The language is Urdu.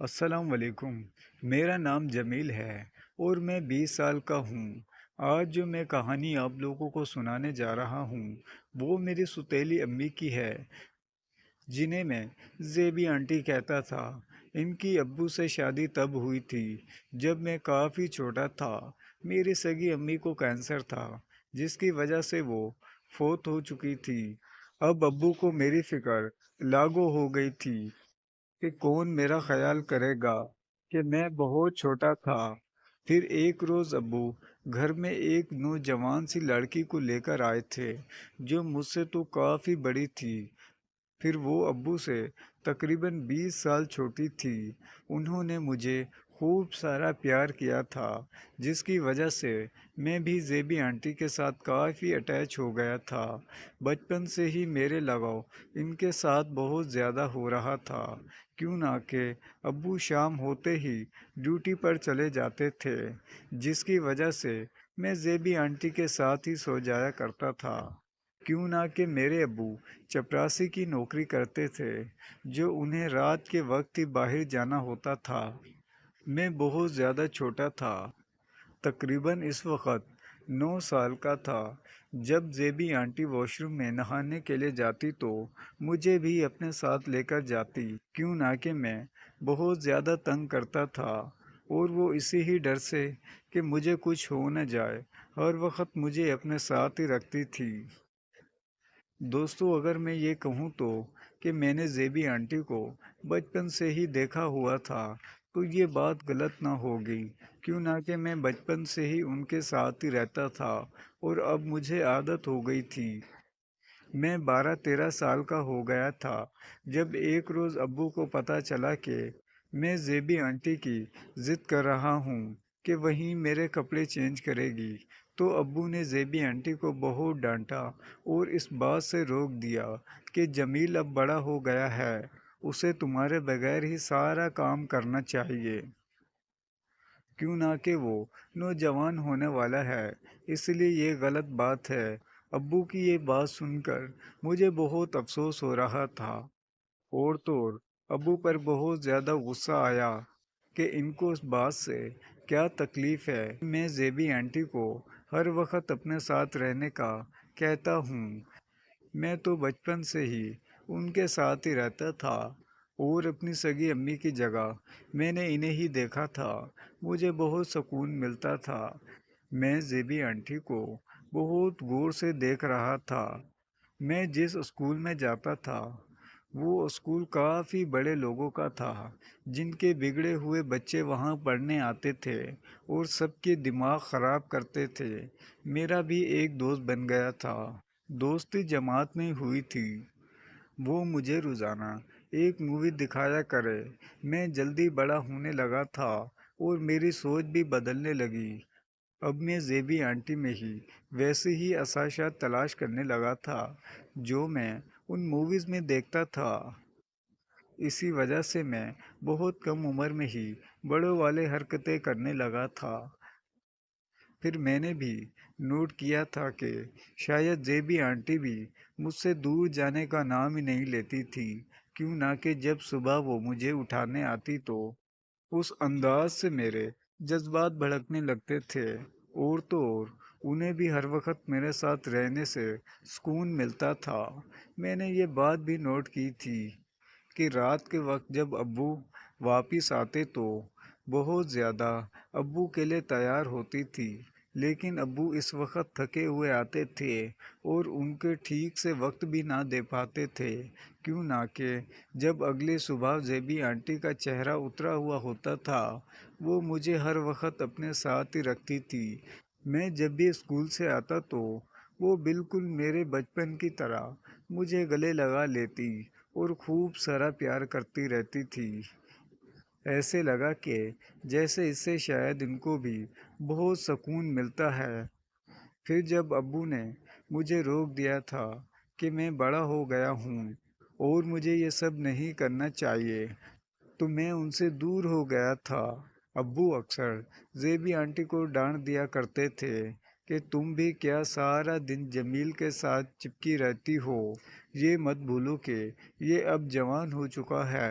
السلام علیکم۔ میرا نام جمیل ہے اور میں 20 سال کا ہوں۔ آج جو میں کہانی آپ لوگوں کو سنانے جا رہا ہوں وہ میری ستیلی امی کی ہے، جنہیں میں زیبی آنٹی کہتا تھا۔ ان کی ابو سے شادی تب ہوئی تھی جب میں کافی چھوٹا تھا۔ میری سگی امی کو کینسر تھا جس کی وجہ سے وہ فوت ہو چکی تھی۔ اب ابو کو میری فکر لاگو ہو گئی تھی کہ کون میرا خیال کرے گا کہ میں بہت چھوٹا تھا۔ پھر ایک روز ابو گھر میں ایک نوجوان سی لڑکی کو لے کر آئے تھے جو مجھ سے تو کافی بڑی تھی۔ پھر وہ ابو سے تقریباً 20 سال چھوٹی تھی۔ انہوں نے مجھے خوب سارا پیار کیا تھا جس کی وجہ سے میں بھی زیبی آنٹی کے ساتھ کافی اٹیچ ہو گیا تھا۔ بچپن سے ہی میرے لگاؤ ان کے ساتھ بہت زیادہ ہو رہا تھا، کیوں نہ کہ ابو شام ہوتے ہی ڈیوٹی پر چلے جاتے تھے، جس کی وجہ سے میں زیبی آنٹی کے ساتھ ہی سو جایا کرتا تھا۔ کیوں نہ کہ میرے ابو چپراسی کی نوکری کرتے تھے جو انہیں رات کے وقت ہی باہر جانا ہوتا تھا۔ میں بہت زیادہ چھوٹا تھا، تقریباً اس وقت 9 سال کا تھا۔ جب زیبی آنٹی واش روم میں نہانے کے لیے جاتی تو مجھے بھی اپنے ساتھ لے کر جاتی، کیوں نہ کہ میں بہت زیادہ تنگ کرتا تھا اور وہ اسی ہی ڈر سے کہ مجھے کچھ ہو نہ جائے ہر وقت مجھے اپنے ساتھ ہی رکھتی تھی۔ دوستو، اگر میں یہ کہوں تو کہ میں نے زیبی آنٹی کو بچپن سے ہی دیکھا ہوا تھا تو یہ بات غلط نہ ہوگی، کیوں نہ کہ میں بچپن سے ہی ان کے ساتھ ہی رہتا تھا اور اب مجھے عادت ہو گئی تھی۔ میں 12-13 سال کا ہو گیا تھا جب ایک روز ابو کو پتہ چلا کہ میں زیبی آنٹی کی ضد کر رہا ہوں کہ وہیں میرے کپڑے چینج کرے گی، تو ابو نے زیبی آنٹی کو بہت ڈانٹا اور اس بات سے روک دیا کہ جمیل اب بڑا ہو گیا ہے، اسے تمہارے بغیر ہی سارا کام کرنا چاہیے، کیوں نہ کہ وہ نوجوان ہونے والا ہے، اس لیے یہ غلط بات ہے۔ ابو کی یہ بات سن کر مجھے بہت افسوس ہو رہا تھا اور تو اور ابو پر بہت زیادہ غصہ آیا کہ ان کو اس بات سے کیا تکلیف ہے۔ میں زیبی آنٹی کو ہر وقت اپنے ساتھ رہنے کا کہتا ہوں۔ میں تو بچپن سے ہی ان کے ساتھ ہی رہتا تھا اور اپنی سگی امی کی جگہ میں نے انہیں ہی دیکھا تھا، مجھے بہت سکون ملتا تھا۔ میں زیبی آنٹی کو بہت غور سے دیکھ رہا تھا۔ میں جس اسکول میں جاتا تھا وہ اسکول کافی بڑے لوگوں کا تھا، جن کے بگڑے ہوئے بچے وہاں پڑھنے آتے تھے اور سب کے دماغ خراب کرتے تھے۔ میرا بھی ایک دوست بن گیا تھا، دوستی جماعت میں ہوئی تھی۔ وہ مجھے روزانہ ایک مووی دکھایا کرے۔ میں جلدی بڑا ہونے لگا تھا اور میری سوچ بھی بدلنے لگی۔ اب میں زیبی آنٹی میں ہی ویسے ہی اثاثات تلاش کرنے لگا تھا جو میں ان موویز میں دیکھتا تھا۔ اسی وجہ سے میں بہت کم عمر میں ہی بڑوں والے حرکتیں کرنے لگا تھا۔ پھر میں نے بھی نوٹ کیا تھا کہ شاید زیبی آنٹی بھی مجھ سے دور جانے کا نام ہی نہیں لیتی تھی، کیوں نہ کہ جب صبح وہ مجھے اٹھانے آتی تو اس انداز سے میرے جذبات بھڑکنے لگتے تھے اور تو اور انہیں بھی ہر وقت میرے ساتھ رہنے سے سکون ملتا تھا۔ میں نے یہ بات بھی نوٹ کی تھی کہ رات کے وقت جب ابو واپس آتے تو بہت زیادہ ابو کے لیے تیار ہوتی تھی، لیکن ابو اس وقت تھکے ہوئے آتے تھے اور ان کے ٹھیک سے وقت بھی نہ دے پاتے تھے، کیوں نہ کہ جب اگلی صبح زیبی آنٹی کا چہرہ اترا ہوا ہوتا تھا وہ مجھے ہر وقت اپنے ساتھ ہی رکھتی تھی۔ میں جب بھی اسکول سے آتا تو وہ بالکل میرے بچپن کی طرح مجھے گلے لگا لیتی اور خوب سارا پیار کرتی رہتی تھی۔ ایسے لگا کہ جیسے اس سے شاید ان کو بھی بہت سکون ملتا ہے۔ پھر جب ابو نے مجھے روک دیا تھا کہ میں بڑا ہو گیا ہوں اور مجھے یہ سب نہیں کرنا چاہیے تو میں ان سے دور ہو گیا تھا۔ ابو اکثر زیبی آنٹی کو ڈانٹ دیا کرتے تھے کہ تم بھی کیا سارا دن جمیل کے ساتھ چپکی رہتی ہو، یہ مت بھولو کہ یہ اب جوان ہو چکا ہے